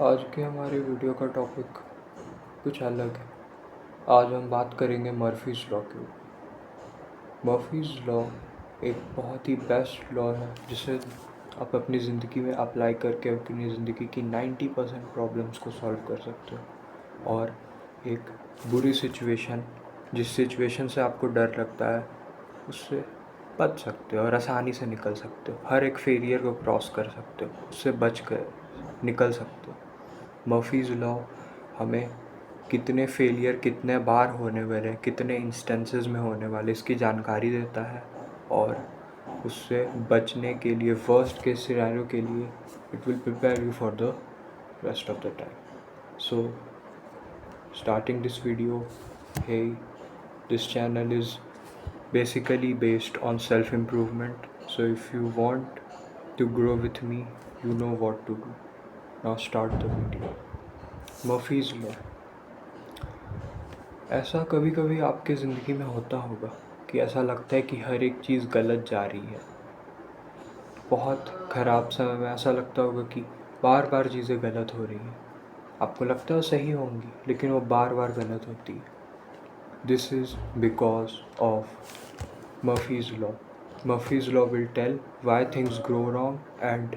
आज के हमारे वीडियो का टॉपिक कुछ अलग है। आज हम बात करेंगे मर्फीज़ लॉ के ऊपर। मर्फीज़ लॉ एक बहुत ही बेस्ट लॉ है जिसे आप अपनी ज़िंदगी में अप्लाई करके अपनी ज़िंदगी की 90% प्रॉब्लम्स को सॉल्व कर सकते हो और एक बुरी सिचुएशन, जिस सिचुएशन से आपको डर लगता है, उससे बच सकते हो और आसानी से निकल सकते हो। हर एक फेलियर को क्रॉस कर सकते हो, उससे बच कर निकल सकते हो। मर्फीज़ लॉ हमें कितने फेलियर कितने बार होने वाले, कितने इंस्टेंसेस में होने वाले, इसकी जानकारी देता है और उससे बचने के लिए, वर्स्ट केस सिनेरियो के लिए, it will prepare you for the rest of the time. So starting this video, hey, this channel is basically based on self improvement, so if you want to grow with me, you know what to do. Now start the video. Murphy's law. ऐसा कभी कभी आपके ज़िंदगी में होता होगा कि ऐसा लगता है कि हर एक चीज़ गलत जा रही है। बहुत ख़राब समय में ऐसा लगता होगा कि बार बार चीज़ें गलत हो रही हैं। आपको लगता है सही होंगी, लेकिन वो बार बार गलत होती है। This is because of Murphy's law. Murphy's law will tell why things grow wrong and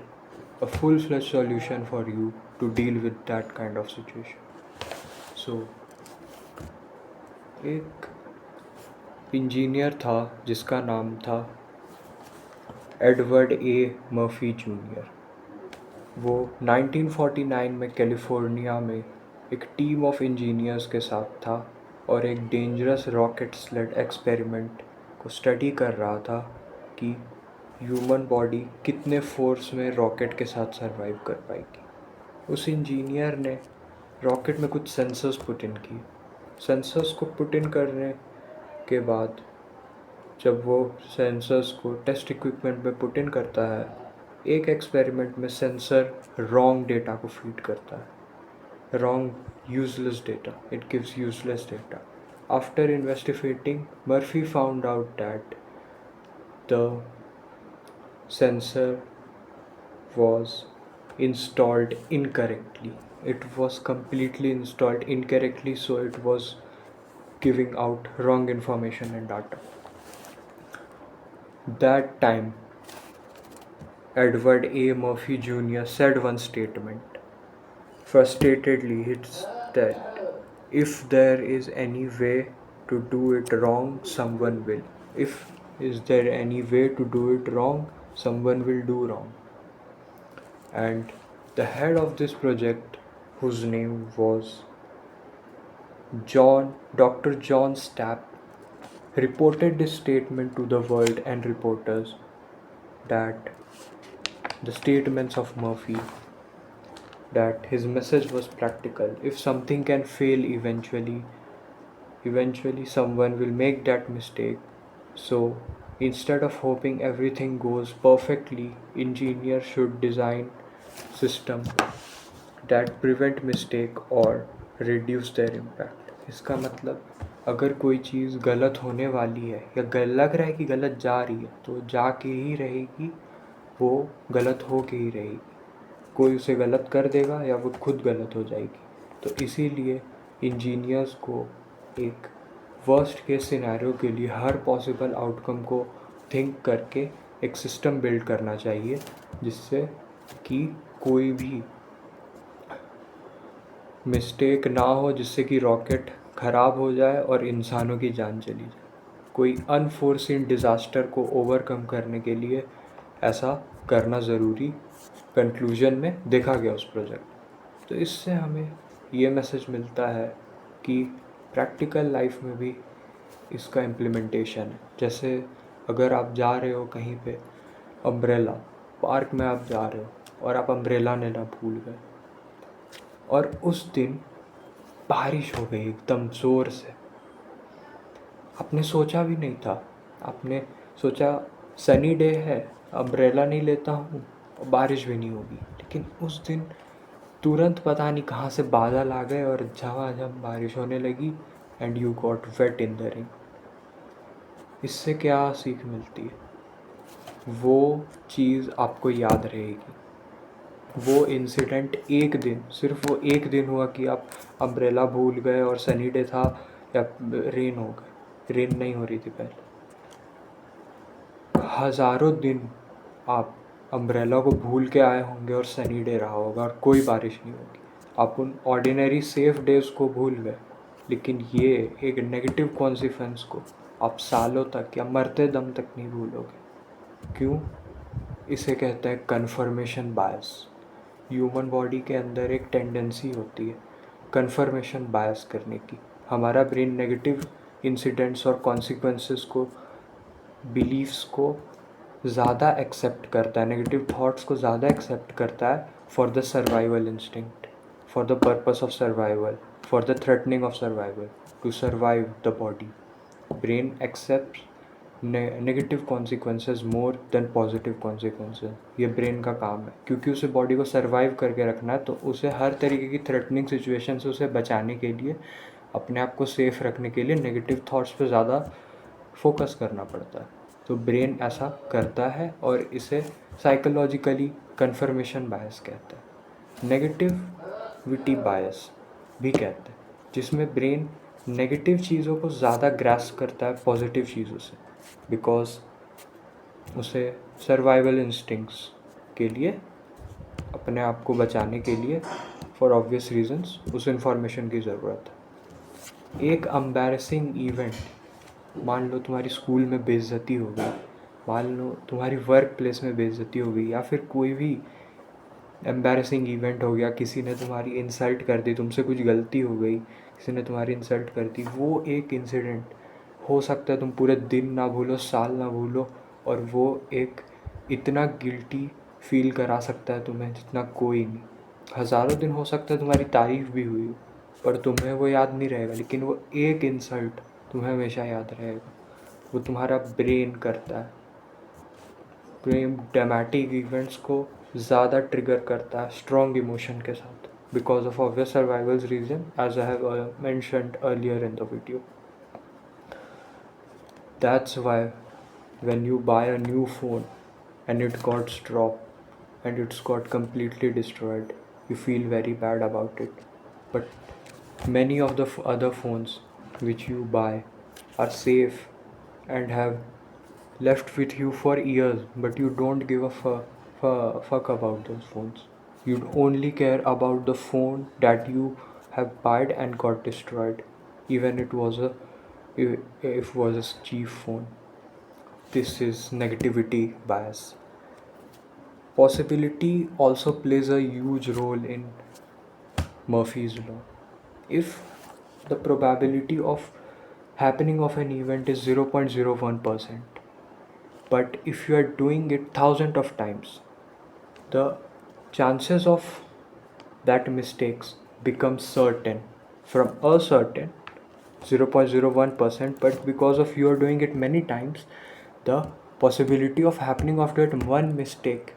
a full-fledged solution for you to deal with that kind of situation. So, एक इंजीनियर था जिसका नाम था एडवर्ड ए मर्फी जूनियर। वो 1949 में California में एक team of engineers के साथ था और एक डेंजरस रॉकेट स्लेड एक्सपेरिमेंट को स्टडी कर रहा था कि ह्यूमन बॉडी कितने फोर्स में रॉकेट के साथ सरवाइव कर पाएगी। उस इंजीनियर ने रॉकेट में कुछ सेंसर्स पुट इन किए। सेंसर्स को पुट इन करने के बाद जब वो सेंसर्स को टेस्ट इक्विपमेंट में पुट इन करता है, एक एक्सपेरिमेंट में सेंसर रॉन्ग डेटा को फीड करता है, wrong useless data, it gives useless data. After investigating, Murphy found out that the sensor was installed incorrectly. It was completely installed incorrectly, so it was giving out wrong information and data. That time, Edward A. Murphy Jr. said one statement. Frustratedly, he said, "If there is any way to do it wrong, someone will. If is there any way to do it wrong, someone will do wrong." And the head of this project, whose name was Dr. John Stapp, reported this statement to the world and reporters that the statements of Murphy, that his message was practical. If something can fail eventually someone will make that mistake. So instead of hoping everything goes perfectly, engineers should design system that prevent mistake or reduce their impact. इसका मतलब अगर कोई चीज़ गलत होने वाली है या लग रहा है कि गलत जा रही है, तो जा के ही रहेगी, वो गलत हो के ही रहेगी। कोई उसे गलत कर देगा या वो खुद गलत हो जाएगी। तो इसीलिए इंजीनियर्स को एक वर्स्ट केस सिनेरियो के लिए हर पॉसिबल आउटकम को थिंक करके एक सिस्टम बिल्ड करना चाहिए, जिससे कि कोई भी मिस्टेक ना हो, जिससे कि रॉकेट ख़राब हो जाए और इंसानों की जान चली जाए। कोई अनफोर्सिन डिज़ास्टर को ओवरकम करने के लिए ऐसा करना ज़रूरी कंक्लूजन में देखा गया उस प्रोजेक्ट। तो इससे हमें ये मैसेज मिलता है कि प्रैक्टिकल लाइफ में भी इसका इम्प्लीमेंटेशन है। जैसे अगर आप जा रहे हो कहीं पे, अम्ब्रेला पार्क में आप जा रहे हो और आप अम्ब्रेला लेना भूल गए और उस दिन बारिश हो गई एकदम ज़ोर से। आपने सोचा भी नहीं था, आपने सोचा सनी डे है, अम्ब्रेला नहीं लेता हूँ और बारिश भी नहीं होगी, लेकिन उस दिन तुरंत पता नहीं कहाँ से बादल आ गए और झमाझम बारिश होने लगी and you got wet in the rain. इससे क्या सीख मिलती है? वो चीज़ आपको याद रहेगी। वो इंसिडेंट एक दिन, सिर्फ वो एक दिन हुआ कि आप अम्ब्रेला भूल गए और सनी डे था या रेन हो गए, रेन नहीं हो रही थी पहले, हज़ारों दिन आप अम्ब्रेला को भूल के आए होंगे और सनी डे रहा होगा और कोई बारिश नहीं होगी। आप उन ऑर्डिनरी सेफ डेज को भूल गए, लेकिन ये एक नेगेटिव कॉन्सिक्वेंस को आप सालों तक या मरते दम तक नहीं भूलोगे। क्यों? इसे कहते हैं कन्फर्मेशन बायस। ह्यूमन बॉडी के अंदर एक टेंडेंसी होती है कन्फर्मेशन बायस करने की। हमारा ब्रेन नेगेटिव इंसिडेंट्स और कॉन्सिक्वेंसेस को, बिलीव्स को ज़्यादा एक्सेप्ट करता है, नेगेटिव थॉट्स को ज़्यादा एक्सेप्ट करता है for the survival instinct, for the purpose of survival, for the threatening of survival, to survive the body. Brain accept negative consequences more than positive consequences. ये brain का काम है, क्योंकि उसे बॉडी को सर्वाइव करके रखना है, तो उसे हर तरीके की थ्रेटनिंग सिचुएशन से उसे बचाने के लिए, अपने आप को सेफ रखने के लिए नेगेटिव थॉट्स पे ज़्यादा फोकस करना पड़ता है। तो ब्रेन ऐसा करता है और इसे साइकोलॉजिकली कन्फर्मेशन बायस कहते हैं। नेगेटिविटी बायस भी कहते हैं, जिसमें ब्रेन नेगेटिव चीज़ों को ज़्यादा ग्रास्प करता है पॉजिटिव चीज़ों से, बिकॉज उसे सर्वाइवल इंस्टिंक्ट्स के लिए, अपने आप को बचाने के लिए, फॉर ऑब्वियस रीजंस उस इंफॉर्मेशन की ज़रूरत है। एक एम्बैरेसिंग इवेंट, मान लो तुम्हारी स्कूल में बेइज्जती हो गई, मान लो तुम्हारी वर्क प्लेस में बेइज्जती हो गई, या फिर कोई भी एम्बैरेसिंग इवेंट हो गया, किसी ने तुम्हारी इंसल्ट कर दी, तुमसे कुछ गलती हो गई, किसी ने तुम्हारी इंसल्ट कर दी, वो एक इंसिडेंट हो सकता है तुम पूरे दिन ना भूलो, साल ना भूलो, और वो एक इतना गिल्टी फील करा सकता है तुम्हें जितना कोई नहीं। हज़ारों दिन हो सकता है तुम्हारी तारीफ़ भी हुई हो, पर तुम्हें वो याद नहीं रहेगा, लेकिन वो एक इंसल्ट तुम्हें हमेशा याद रहेगा। वो तुम्हारा ब्रेन करता है, ब्रेन ड्रामेटिक इवेंट्स को ज़्यादा ट्रिगर करता है स्ट्रॉन्ग इमोशन के साथ, because of obvious survivals reason, as I have mentioned earlier in the video. That's why when you buy a new phone and it got dropped and it's got completely destroyed, you feel very bad about it. But many of the other phones which you buy are safe and have left with you for years, but you don't give a fuck about those phones. You only care about the phone that you have bought and got destroyed, even it was a if was a cheap phone. This is negativity bias. Possibility also plays a huge role in Murphy's law. If the probability of happening of an event is 0.01%, but if you are doing it thousands of times, the chances of that mistakes become certain from a certain 0.01%, but because of you are doing it many times, the possibility of happening of that one mistake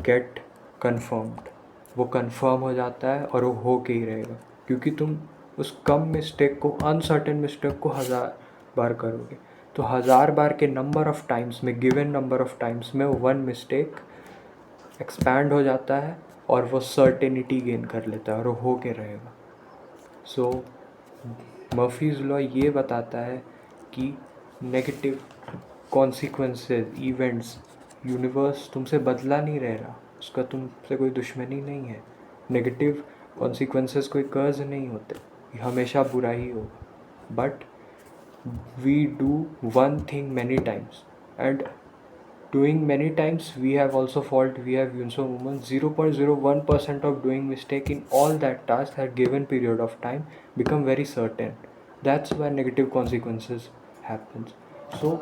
get confirmed. वो confirm हो जाता है और वो हो के ही रहेगा, क्योंकि तुम उस कम मिस्टेक को, अनसर्टेन मिस्टेक को 1000 बार करोगे, तो 1000 बार के नंबर ऑफ टाइम्स में, गिवन नंबर ऑफ टाइम्स में, वन मिस्टेक एक्सपैंड हो जाता है और वो सर्टेनिटी गेन कर लेता है और वो हो के रहेगा। सो मर्फीज़ लॉ ये बताता है कि नेगेटिव कॉन्सिक्वेंसेस, इवेंट्स, यूनिवर्स तुमसे बदला नहीं रह रहा, उसका तुमसे कोई दुश्मनी नहीं है। नेगेटिव कॉन्सिक्वेंसेस कोई कर्ज नहीं होते, ये हमेशा बुरा ही होगा। But we do one thing many times, and doing many times we have also fault, we have also movement 0.01% of doing mistake in all that task at given period of time become very certain. That's why negative consequences happens. So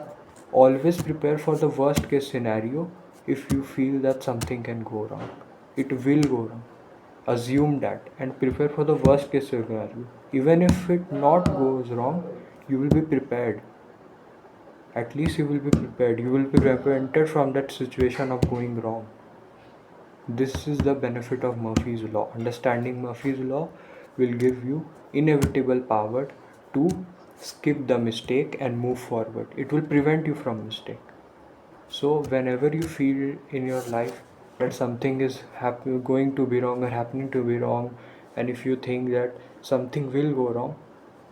always prepare for the worst case scenario. If you feel that something can go wrong, it will go wrong, assume that and prepare for the worst case scenario. Even if it not goes wrong, you will be prepared. At least you will be prepared, you will be prevented from that situation of going wrong. This is the benefit of Murphy's law. Understanding Murphy's law will give you inevitable power to skip the mistake and move forward. It will prevent you from mistake. So whenever you feel in your life that something is going to be wrong or happening to be wrong, and if you think that something will go wrong,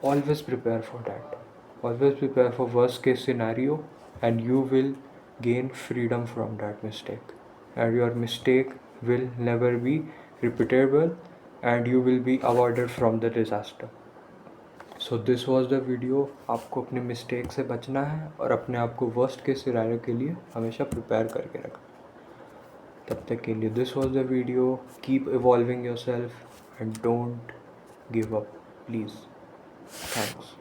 always prepare for that. Always prepare for worst case scenario, and you will gain freedom from that mistake, and your mistake will never be repeatable, and you will be avoided from the disaster. So this was the video. आपको अपने mistake से बचना है और अपने आप को worst case scenario के लिए हमेशा प्रिपेयर करके रखना. तब तक के लिए this was the video. Keep evolving your self and don't give up please. Thanks.